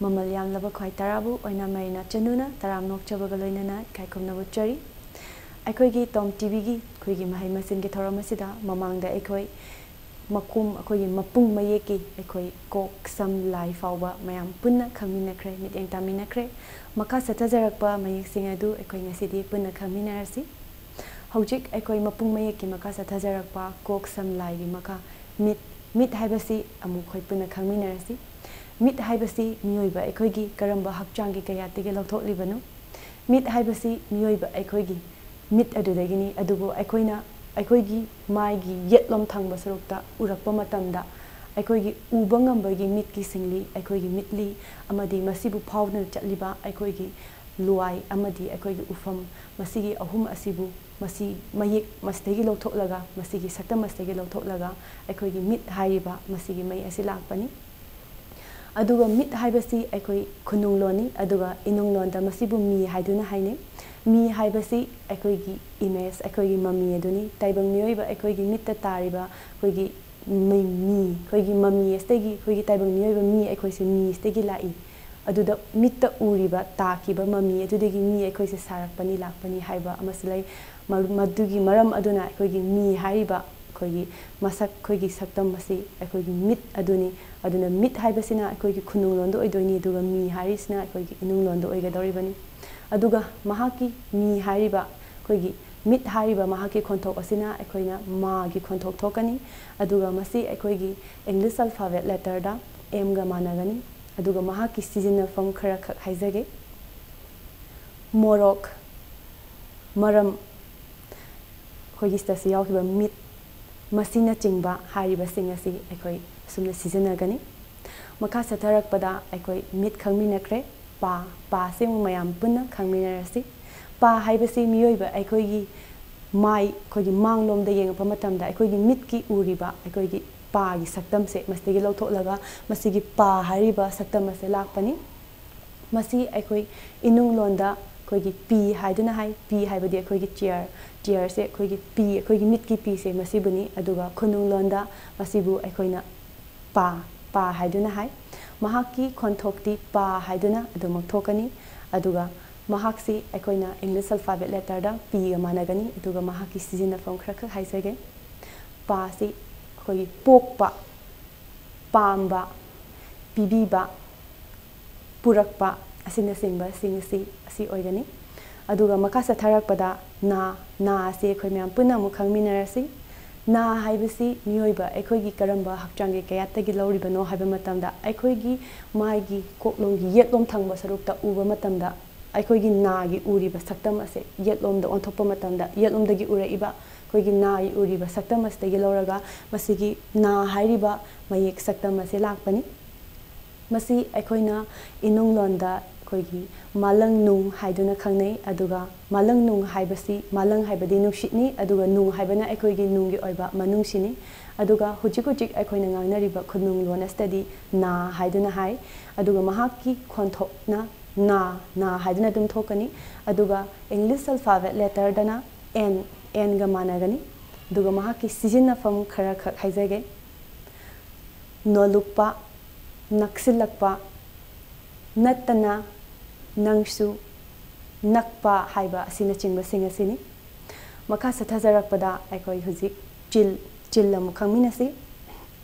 ꯃꯃꯜ ꯌꯥꯝꯂꯕ ꯈ꯭ꯋꯥꯏ ꯇꯔꯥꯕꯨ ꯑꯣꯏꯅ ꯃꯔꯤꯅ ꯆꯅꯨꯅ ꯇꯔꯥꯝ ꯅꯣꯛꯆꯕꯒ ꯂꯣꯏꯅꯅ ꯏꯀꯥꯏꯈꯨꯝꯅꯕ ꯎꯠꯆꯔꯤ ꯑꯩꯈꯣꯏꯒꯤ ꯇꯣꯝ ꯇꯤꯚꯤꯒꯤ ꯑꯩꯈꯣꯏꯒꯤ ꯃꯍꯩ ꯃꯁꯤꯡꯒꯤ ꯊꯧꯔꯝ ꯑꯁꯤꯗ ꯃꯃꯥꯡꯗ ꯑꯩꯈꯣꯏ ꯑꯩꯈꯣꯏꯒꯤ ꯃꯄꯨꯡ ꯃꯌꯦꯛꯀꯤ ꯑꯩꯈꯣꯏ ꯀꯣꯛ ꯁꯝ ꯂꯥꯏ ꯐꯥꯎꯕ ꯃꯌꯥꯝ ꯄꯨꯟꯅ ꯈꯪꯃꯤꯟꯅꯈ꯭ꯔꯦ ꯃꯤꯠꯌꯦꯡ ꯇꯥꯃꯤꯟꯅꯈ꯭ꯔꯦ ꯃꯈꯥ ꯆꯠꯊꯖꯔꯛꯄ ꯃꯌꯦꯛꯁꯤꯡ ꯑꯗꯨ ꯑꯩꯈꯣꯏ ꯉꯁꯤꯗꯤ ꯄꯨꯟꯅ ꯈꯪꯃꯤꯟꯅꯔꯁꯤ ꯍꯧꯖꯤꯛ ꯑꯩꯈꯣꯏ ꯃꯄꯨꯡ ꯃꯌꯦꯛꯀꯤ ꯃꯈꯥ ꯆꯠꯊꯖꯔꯛꯄ ꯀꯣꯛ ꯁꯝ ꯂꯥꯏꯒꯤ ꯃꯈꯥ ꯃꯤꯠ ꯍꯥꯏꯕꯁꯤ ꯑꯃꯨꯛ ꯑꯩꯈꯣꯏ ꯄꯨꯟꯅ ꯈꯪꯃꯤꯟꯅꯔꯁꯤ ꯃꯤꯠ ꯍꯥꯏꯕꯁꯤ ꯃꯤꯑꯣꯏꯕ ꯑꯩꯈꯣꯏꯒꯤ ꯀꯔꯝꯕ ꯍꯛꯆꯥꯡꯒꯤ ꯀꯌꯥꯠꯇꯒꯤ ꯂꯧꯊꯣꯛꯂꯤꯕꯅꯣ ꯃꯤꯠ ꯍꯥꯏꯕꯁꯤ ꯃꯤꯑꯣꯏꯕ ꯑꯩꯈꯣꯏꯒꯤ ꯃꯤꯠ ꯑꯗꯨꯗꯒꯤꯅꯤ ꯑꯗꯨꯕꯨ ꯑꯩꯈꯣꯏꯒꯤ ꯃꯥꯏꯒꯤ ꯌꯦꯠꯂꯣꯝ ꯊꯪꯕ ꯁꯔꯨꯛꯇ ꯎꯔꯛꯄ ꯃꯇꯝꯗ ꯑꯩꯈꯣꯏꯒꯤ ꯎꯕ ꯉꯝꯕꯒꯤ ꯃꯤꯠꯀꯤ ꯁꯤꯡꯂꯤ ꯑꯩꯈꯣꯏꯒꯤ ꯃꯤꯠꯂꯤ ꯑꯃꯗꯤ ꯃꯁꯤꯕꯨ ꯐꯥꯎꯗꯨꯅ ꯆꯠꯂꯤꯕ ꯑꯩꯈꯣꯏꯒꯤ ꯂꯨꯋꯥꯏ ꯑꯃꯗꯤ ꯑꯩꯈꯣꯏꯒꯤ ꯎꯐꯝ ꯃꯁꯤꯒꯤ ꯑꯍꯨꯝ ꯑꯁꯤꯕꯨ ꯃꯌꯦꯛ ꯃꯁꯤꯗꯒꯤ ꯂꯧꯊꯣꯛꯂꯒ ꯃꯁꯤꯒꯤ ꯁꯛꯇꯝ ꯑꯁꯤꯗꯒꯤ ꯂꯧꯊꯣꯛꯂꯒ ꯑꯩꯈꯣꯏꯒꯤ ꯃꯤꯠ ꯍꯥꯏꯔꯤꯕ ꯃꯁꯤꯒꯤ ꯃꯌꯦꯛ ꯑꯁꯤ ꯂꯥꯛꯄꯅꯤ ꯑꯗꯨꯒ ꯃꯤꯠ ꯍꯥꯏꯕꯁꯤ ꯑꯩꯈꯣꯏ ꯈꯨꯅꯨꯡꯂꯣꯟꯅꯤ ꯑꯗꯨꯒ ꯏꯅꯨꯡꯂꯣꯟꯗ ꯃꯁꯤꯕꯨ ꯃꯤ ꯍꯥꯏꯗꯨꯅ ꯍꯥꯏꯅꯩ ꯃꯤ ꯍꯥꯏꯕꯁꯤ ꯑꯩꯈꯣꯏꯒꯤ ꯏꯃꯦꯖ ꯑꯩꯈꯣꯏꯒꯤ ꯃꯃꯤ ꯑꯗꯨꯅꯤ ꯇꯥꯏꯕꯪ ꯃꯤꯑꯣꯏꯕ ꯑꯩꯈꯣꯏꯒꯤ ꯃꯤꯠꯇ ꯇꯥꯔꯤꯕ ꯑꯩꯈꯣꯏꯒꯤ ꯑꯩꯈꯣꯏꯒꯤ ꯃꯃꯤ ꯑꯁꯤꯗꯒꯤ ꯑꯩꯈꯣꯏꯒꯤ ꯇꯥꯏꯕꯪ ꯃꯤꯑꯣꯏꯕ ꯃꯤ ꯑꯩꯈꯣꯏꯁꯦ ꯃꯤꯁꯤꯗꯒꯤ ꯂꯥꯛꯏ ꯑꯗꯨꯗ ꯃꯤꯠꯇ ꯎꯔꯤꯕ ꯇꯥꯈꯤꯕ ꯃꯃꯤ ꯑꯗꯨꯗꯒꯤ ꯃꯤ ꯑꯩꯈꯣꯏꯁꯦ ꯁꯥꯔꯛꯄꯅꯤ ꯂꯥꯛꯄꯅꯤ ꯍꯥꯏꯕ ꯑꯃꯁꯨ ꯂꯩ ꯃꯗꯨꯒꯤ ꯃꯔꯝ ꯑꯗꯨꯅ ꯑꯩꯈꯣꯏꯒꯤ ꯃꯤ ꯍꯥꯏꯔꯤꯕ ꯑꯩꯈꯣꯏꯒꯤ ꯃꯁꯛ ꯑꯩꯈꯣꯏꯒꯤ ꯁꯛꯇꯝ ꯑꯁꯤ ꯑꯩꯈꯣꯏꯒꯤ ꯃꯤꯠ ꯑꯗꯨꯅꯤ ꯑꯗꯨꯅ ꯃꯤꯠ ꯍꯥꯏꯕꯁꯤꯅ ꯑꯩꯈꯣꯏꯒꯤ ꯈꯨꯅꯨꯡꯂꯣꯟꯗ ꯑꯣꯏꯗꯣꯏꯅꯤ ꯑꯗꯨꯒ ꯃꯤ ꯍꯥꯏꯔꯤꯁꯤꯅ ꯑꯩꯈꯣꯏꯒꯤ ꯏꯅꯨꯡꯂꯣꯟꯗ ꯑꯣꯏꯒꯗꯧꯔꯤꯕꯅꯤ ꯑꯗꯨꯒ ꯃꯍꯥꯛꯀꯤ ꯃꯤ ꯍꯥꯏꯔꯤꯕ ꯑꯩꯈꯣꯏꯒꯤ ꯃꯤꯠ ꯍꯥꯏꯔꯤꯕ ꯃꯍꯥꯛꯀꯤ ꯈꯣꯟꯊꯣꯛ ꯑꯁꯤꯅ ꯑꯩꯈꯣꯏꯅ ꯃꯥꯒꯤ ꯈꯣꯟꯊꯣꯛ ꯊꯣꯛꯀꯅꯤ ꯑꯗꯨꯒ ꯃꯁꯤ ꯑꯩꯈꯣꯏꯒꯤ ꯏꯪꯂꯤꯁ ꯑꯜꯐꯥꯕꯦꯠ ꯂꯦꯇꯔꯗ ꯑꯦꯝꯒ ꯃꯥꯟꯅꯒꯅꯤ ꯑꯗꯨꯒ ꯃꯍꯥꯛꯀꯤ ꯁꯤꯖꯤꯟꯅꯐꯝ ꯈꯔꯈꯛ ꯍꯥꯏꯖꯒꯦ ꯃꯣꯔꯣꯛ ꯃꯔꯝ ꯑꯩꯈꯣꯏꯒꯤ ꯁꯤꯗꯁꯨ ꯌꯥꯎꯈꯤꯕ ꯃꯤꯠ ꯃꯁꯤꯅꯆꯤꯡꯕ ꯍꯥꯏꯔꯤꯕꯁꯤꯡ ꯑꯁꯤ ꯑꯩꯈꯣꯏ ꯑꯁꯨꯝꯅ ꯁꯤꯖꯤꯟꯅꯒꯅꯤ ꯃꯈꯥ ꯆꯠꯊꯔꯛꯄꯗ ꯑꯩꯈꯣꯏ ꯃꯤꯠ ꯈꯪꯃꯤꯟꯅꯈ꯭ꯔꯦ ꯄꯥꯁꯤ ꯑꯃꯨꯛ ꯃꯌꯥꯝ ꯄꯨꯟꯅ ꯈꯪꯃꯤꯟꯅꯔꯁꯤ ꯄꯥ ꯍꯥꯏꯕꯁꯤ ꯃꯤꯑꯣꯏꯕ ꯑꯩꯈꯣꯏꯒꯤ ꯑꯩꯈꯣꯏꯒꯤ ꯃꯥꯡꯂꯣꯝꯗ ꯌꯦꯡꯉꯛꯄ ꯃꯇꯝꯗ ꯑꯩꯈꯣꯏꯒꯤ ꯃꯤꯠꯀꯤ ꯎꯔꯤꯕ ꯑꯩꯈꯣꯏꯒꯤ ꯄꯥꯒꯤ ꯁꯛꯇꯝꯁꯦ ꯃꯁꯤꯗꯒꯤ ꯂꯧꯊꯣꯛꯂꯒ ꯃꯁꯤꯒꯤ ꯄꯥ ꯍꯥꯏꯔꯤꯕ ꯁꯛꯇꯝ ꯑꯁꯦ ꯂꯥꯛꯄꯅꯤ ꯃꯁꯤ ꯑꯩꯈꯣꯏ ꯏꯅꯨꯡꯂꯣꯟꯗ ꯑꯩꯈꯣꯏꯒꯤ ꯄꯤ ꯍꯥꯏꯗꯨꯅ ꯍꯥꯏ ꯄꯤ ꯍꯥꯏꯕꯗꯤ ꯑꯩꯈꯣꯏꯒꯤ ꯆꯤꯌꯔꯁꯦ ꯑꯩꯈꯣꯏꯒꯤ ꯃꯤꯠꯀꯤ ꯄꯤꯁꯦ ꯃꯁꯤꯕꯨꯅꯤ ꯑꯗꯨꯒ ꯈꯨꯅꯨꯡꯂꯣꯟꯗ ꯃꯁꯤꯕꯨ ꯑꯩꯈꯣꯏꯅ ꯄꯥ ꯍꯥꯏꯗꯨꯅ ꯍꯥꯏ ꯃꯍꯥꯛꯀꯤ ꯈꯣꯟꯊꯣꯛꯇꯤ ꯄꯥ ꯍꯥꯏꯗꯨꯅ ꯑꯗꯨꯃꯛ ꯊꯣꯛꯀꯅꯤ ꯑꯗꯨꯒ ꯃꯍꯥꯛꯁꯤ ꯑꯩꯈꯣꯏꯅ ꯏꯪꯂꯤꯁ ꯑꯜꯐꯥꯕꯦꯠ ꯂꯦꯇꯔꯗ ꯄꯤꯒ ꯃꯥꯟꯅꯒꯅꯤ ꯑꯗꯨꯒ ꯃꯍꯥꯛꯀꯤ ꯁꯤꯖꯤꯟꯅꯐꯝ ꯈꯔꯈꯛ ꯍꯥꯏꯖꯒꯦ ꯄꯥꯁꯤ ꯑꯩꯈꯣꯏꯒꯤ ꯄꯣꯛꯄ ꯄꯥꯝꯕ ꯄꯤꯕꯤꯕ ꯄꯨꯔꯛꯄ ꯑꯁꯤꯅꯆꯤꯡꯕꯁꯤꯡ ꯑꯁꯤ ꯑꯣꯏꯒꯅꯤ ꯑꯗꯨꯒ ꯃꯈꯥ ꯆꯠꯊꯔꯛꯄꯗ ꯅꯥ ꯑꯁꯤ ꯑꯩꯈꯣꯏ ꯃꯌꯥꯝ ꯄꯨꯟꯅ ꯑꯃꯨꯛ ꯈꯪꯃꯤꯟꯅꯔꯁꯤ ꯅꯥ ꯍꯥꯏꯕꯁꯤ ꯃꯤꯑꯣꯏꯕ ꯑꯩꯈꯣꯏꯒꯤ ꯀꯔꯝꯕ ꯍꯛꯆꯥꯡꯒꯤ ꯀꯌꯥꯠꯇꯒꯤ ꯂꯧꯔꯤꯕꯅꯣ ꯍꯥꯏꯕ ꯃꯇꯝꯗ ꯑꯩꯈꯣꯏꯒꯤ ꯃꯥꯏꯒꯤ ꯀꯣꯛꯂꯣꯝꯒꯤ ꯌꯦꯠꯂꯣꯝ ꯊꯪꯕ ꯁꯔꯨꯛꯇ ꯎꯕ ꯃꯇꯝꯗ ꯑꯩꯈꯣꯏꯒꯤ ꯅꯥꯒꯤ ꯎꯔꯤꯕ ꯁꯛꯇꯝ ꯑꯁꯦ ꯌꯦꯠꯂꯣꯝꯗ ꯑꯣꯟꯊꯣꯛꯄ ꯃꯇꯝꯗ ꯌꯦꯠꯂꯣꯝꯗꯒꯤ ꯎꯔꯛꯏꯕ ꯑꯩꯈꯣꯏꯒꯤ ꯅꯥꯒꯤ ꯎꯔꯤꯕ ꯁꯛꯇꯝ ꯑꯁꯤꯗꯒꯤ ꯂꯧꯔꯒ ꯃꯁꯤꯒꯤ ꯅꯥ ꯍꯥꯏꯔꯤꯕ ꯃꯌꯦꯛ ꯁꯛꯇꯝ ꯑꯁꯤ ꯂꯥꯛꯄꯅꯤ ꯃꯁꯤ ꯑꯩꯈꯣꯏꯅ ꯏꯅꯨꯡꯂꯣꯟꯗ ꯑꯩꯈꯣꯏꯒꯤ ꯃꯥꯂꯪꯅꯨꯡ ꯍꯥꯏꯗꯨꯅ ꯈꯪꯅꯩ ꯑꯗꯨꯒ ꯃꯥꯂꯪꯅꯨꯡ ꯍꯥꯏꯕꯁꯤ ꯃꯥꯂꯪ ꯍꯥꯏꯕꯗꯤ ꯅꯨꯡꯁꯤꯠꯅꯤ ꯑꯗꯨꯒ ꯅꯨꯡ ꯍꯥꯏꯕꯅ ꯑꯩꯈꯣꯏꯒꯤ ꯅꯨꯡꯒꯤ ꯑꯣꯏꯕ ꯃꯅꯨꯡꯁꯤꯅꯤ ꯑꯗꯨꯒ ꯍꯧꯖꯤꯛ ꯑꯩꯈꯣꯏꯅ ꯉꯥꯡꯅꯔꯤꯕ ꯈꯨꯅꯨꯡꯂꯣꯟ ꯑꯁꯤꯗꯗꯤ ꯅꯥ ꯍꯥꯏꯗꯨꯅ ꯍꯥꯏ ꯑꯗꯨꯒ ꯃꯍꯥꯛꯀꯤ ꯈꯣꯟꯊꯣꯛꯅ ꯅꯥ ꯍꯥꯏꯗꯨꯅ ꯑꯗꯨꯝ ꯊꯣꯛꯀꯅꯤ ꯑꯗꯨꯒ ꯏꯪꯂꯤꯁ ꯑꯜꯐꯥꯕꯦꯠ ꯂꯦꯇꯔꯗꯅ ꯑꯦꯟꯒ ꯃꯥꯟꯅꯒꯅꯤ ꯑꯗꯨꯒ ꯃꯍꯥꯛꯀꯤ ꯁꯤꯖꯤꯟꯅꯐꯝ ꯈꯔꯈꯛ ꯍꯥꯏꯖꯒꯦ ꯅꯣꯜꯂꯨꯛꯄ ꯅꯛꯁꯤꯜꯂꯛꯄ ꯅꯠꯇꯅ ꯅꯪꯁꯨ ꯅꯛꯄ ꯍꯥꯏꯕ ꯑꯁꯤꯅꯆꯤꯡꯕꯁꯤꯡ ꯑꯁꯤꯅꯤ ꯃꯈꯥ ꯆꯠꯊꯖꯔꯛꯄꯗ ꯑꯩꯈꯣꯏ ꯍꯧꯖꯤꯛ ꯆꯤꯜ ꯑꯃꯨꯛ ꯈꯪꯃꯤꯟꯅꯁꯤ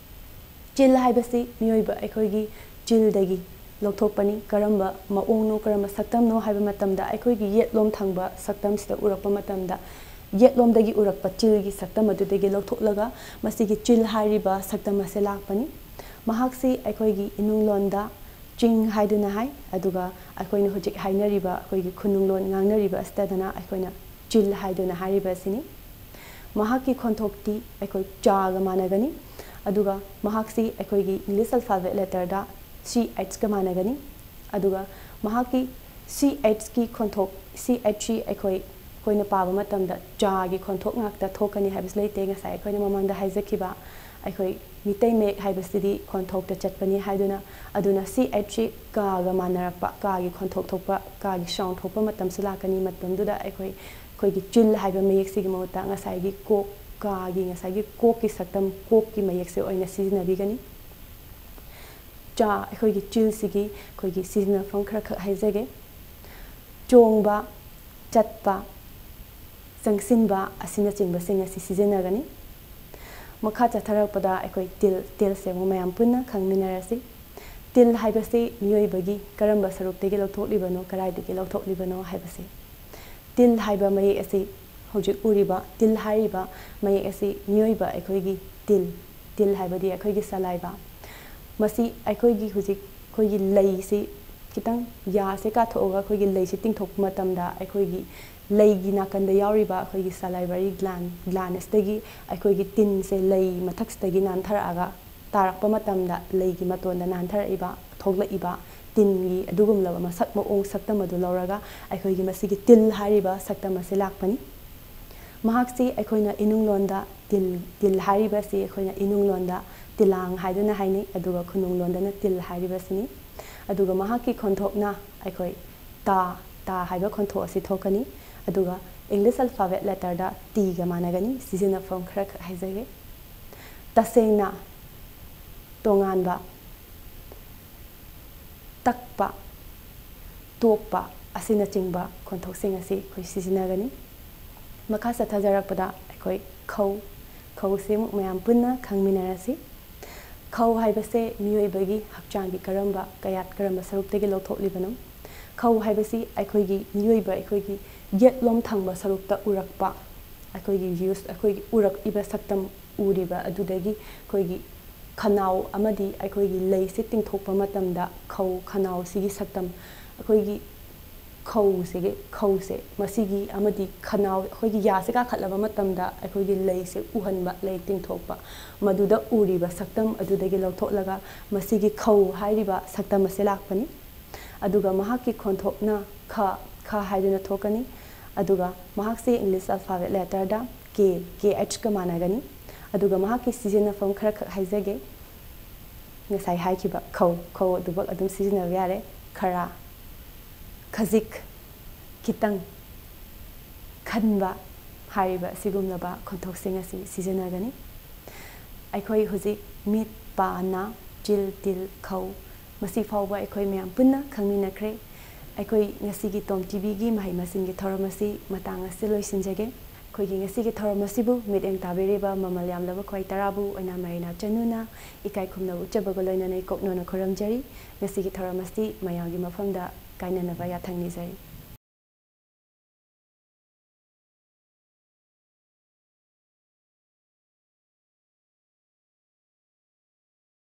ꯆꯤꯜ ꯍꯥꯏꯕꯁꯤ ꯃꯤꯑꯣꯏꯕ ꯑꯩꯈꯣꯏꯒꯤ ꯆꯤꯜꯗꯒꯤ ꯂꯧꯊꯣꯛꯄꯅꯤ ꯀꯔꯝꯕ ꯃꯑꯣꯡꯅꯣ ꯀꯔꯝꯕ ꯁꯛꯇꯝꯅꯣ ꯍꯥꯏꯕ ꯃꯇꯝꯗ ꯑꯩꯈꯣꯏꯒꯤ ꯌꯦꯠꯂꯣꯝ ꯊꯪꯕ ꯁꯛꯇꯝꯁꯤꯗ ꯎꯔꯛꯄ ꯃꯇꯝꯗ ꯌꯦꯠꯂꯣꯝꯗꯒꯤ ꯎꯔꯛꯄ ꯆꯤꯜꯒꯤ ꯁꯛꯇꯝ ꯑꯗꯨꯗꯒꯤ ꯂꯧꯊꯣꯛꯂꯒ ꯃꯁꯤꯒꯤ ꯆꯤꯜ ꯍꯥꯏꯔꯤꯕ ꯁꯛꯇꯝ ꯑꯁꯤ ꯂꯥꯛꯄꯅꯤ ꯃꯍꯥꯛꯁꯤ ꯑꯩꯈꯣꯏꯒꯤ ꯏꯅꯨꯡꯂꯣꯟꯗ ꯆꯤꯡ ꯍꯥꯏꯗꯨꯅ ꯍꯥꯏ ꯑꯗꯨꯒ ꯑꯩꯈꯣꯏꯅ ꯍꯧꯖꯤꯛ ꯍꯥꯏꯅꯔꯤꯕ ꯑꯩꯈꯣꯏꯒꯤ ꯈꯨꯅꯨꯡꯂꯣꯟ ꯉꯥꯡꯅꯔꯤꯕ ꯑꯁꯤꯗꯅ ꯑꯩꯈꯣꯏꯅ ꯆꯤꯜ ꯍꯥꯏꯗꯨꯅ ꯍꯥꯏꯔꯤꯕ ꯑꯁꯤꯅꯤ ꯃꯍꯥꯛꯀꯤ ꯈꯣꯟꯊꯣꯛꯇꯤ ꯑꯩꯈꯣꯏ ꯆꯥꯒ ꯃꯥꯟꯅꯒꯅꯤ ꯑꯗꯨꯒ ꯃꯍꯥꯛꯁꯤ ꯑꯩꯈꯣꯏꯒꯤ ꯏꯪꯂꯤꯁ ꯑꯜꯐꯥꯕꯦꯠ ꯂꯦꯇꯔꯗ CHꯒ ꯃꯥꯟꯅꯒꯅꯤ ꯑꯗꯨꯒ ꯃꯍꯥꯛꯀꯤ CHꯀꯤ ꯈꯣꯟꯊꯣꯛ CHꯁꯤ ꯑꯩꯈꯣꯏꯅ ꯄꯥꯕ ꯃꯇꯝꯗ ꯆꯥꯒꯤ ꯈꯣꯟꯊꯣꯛ ꯉꯥꯛꯇ ꯊꯣꯛꯀꯅꯤ ꯍꯥꯏꯕꯁꯨ ꯂꯩꯇꯦ ꯉꯁꯥꯏ ꯑꯩꯈꯣꯏꯅ ꯃꯃꯥꯡꯗ ꯍꯥꯏꯖꯈꯤꯕ ꯑꯩꯈꯣꯏ ꯃꯤꯇꯩ ꯃꯌꯦꯛ ꯍꯥꯏꯕꯁꯤꯗꯤ ꯈꯣꯟꯊꯣꯛꯇꯆꯠꯄꯅꯤ ꯍꯥꯏꯗꯨꯅ ꯑꯗꯨꯅ CHꯁꯤ ꯀꯥꯒ ꯃꯥꯟꯅꯔꯛꯄ ꯀꯥꯒꯤ ꯈꯣꯟꯊꯣꯛ ꯊꯣꯛꯄ ꯀꯥꯒꯤ ꯁꯥꯎꯟ ꯊꯣꯛꯄ ꯃꯇꯝꯁꯨ ꯂꯥꯛꯀꯅꯤ ꯃꯇꯝꯗꯨꯗ ꯑꯩꯈꯣꯏꯒꯤ ꯆꯤꯜ ꯍꯥꯏꯕ ꯃꯌꯦꯛꯁꯤꯒꯤ ꯃꯍꯨꯠꯇ ꯉꯁꯥꯏꯒꯤ ꯉꯁꯥꯏꯒꯤ ꯀꯣꯛꯀꯤ ꯁꯛꯇꯝ ꯀꯣꯛꯀꯤ ꯃꯌꯦꯛꯁꯦ ꯑꯣꯏꯅ ꯁꯤꯖꯤꯟꯅꯕꯤꯒꯅꯤ चा अखोई चिल सिगी अखोई सिजनफम खरा खक हाइजगे चोंगबा चटपा संगसिनबा असिना चिंगबसिंग असि सिजनगनी मखा चथरपदा अखोई तिल से मयाम पुन्ना खंगमिनरसि तिल हाइबसे मियोइबगी करंबा सरुक्तेगी लौथोकलिबनो कराइदगी लौथोकलिबनो हाइबसे तिल हाइबा मये असि हौजिक उरिबा तिल हाइबा मये असि मियोइबा अखोइगी तिल हाइबदी अखोइगी सलाइबा मसी अखोइगी हुजिक अखोइगी लैसी खितंग यासे काथोगा अखोइगी लैसी तिंगथोक मतमदा अखोइगी लैगी नाकंदा याउरिबा अखोइगी सलाइवरी ग्लांडसदगी अखोइगी तिन से लै मथक्सदगी नानथरआगा तारकपा मतमदा लैगी मतोंदा नानथरइबा थोगलइबा तिनगी अदुगुमलबा मसक मओंग सक्तम अदु लौरगा अखोइगी मसिगी तिल हारिबा सक्तम असे लाकपनी महाक्सी अखोइना इनुंगलोंदा तिल हारिबसी अखोइना इनुंगलोंदा तिलांग हाइदुना हाइनी अदुगा खुनुंगलोंदाना तिल हारिबसिनी अदुगा महाकी खोंथोकना अखोइ ता हाइबा खोंथोक असि थोकनी अदुगा इंग्लिश अल्फाबेट लेटर दा टी गा मानगनी सिजनफम खरा हाइजगे तसेंगना तोंगानबा तकपा तोपा असिना चिंगबा खोंथोकसिंग असि अखोइ सिजनगनी मखा सथजरपदा अखोइ खौ से मुक मयाम पुन्ना खंगमिनरसि खौ हाइबसे मियोइबगी हक्चांगी करंबा कयात करंबा सरुक्तेगी लौथोकलिबनो खौ हाइबसी अखोइगी मियोइबा अखोइगी येटलोम थंगबा सरुक्ता उरकपा अखोइगी यूज अखोइगी उरकइबा सक्तम उरिबा अदुदगी अखोइगी खनाव अमदी अखोइगी लैसे तिंगथोकपा मतमदा खौ खनाव सिगी सक्तम अखोइगी खौसे मसिगी अमदी खनाव अखोइगी यासे काखलबा मतमदा अखोइगी लैसे उहनबा लै तिंगथोकपा मदुदा उरिबा सक्तम अदुदगी लौथोकलगा मसिगी खौ हाइरिबा सक्तम असे लाकपनी अदुगा महाकी खोंथोकना ख हाइदुना थोकनी अदुगा महाक्से इंग्लिश अल्फाबेट लेटर दा के एच का मानगनी अदुगा महाकी सिजनफम खरा खक हाइजगे ngasai haikiba khau adubak adum sijina yare khara khazik kitang khanba hariba sigumlaba khonthoksinga si sijina gani aikhoi huji mit pa na jil til khau masi fawba aikhoi myam punna khangmina khre aikhoi ngasi gi tom tv gi mahai masing gi thoramasi matang ase loisinjage खोगी ngasi gi thoramasibu mideng tabireba mamalyam laba khoi tarabu oina marina chanuna ikai khumna uchabago loina nei koknona khoramjari ngasi gi thoramasi mayagi mafamda kainana ba yathangni jari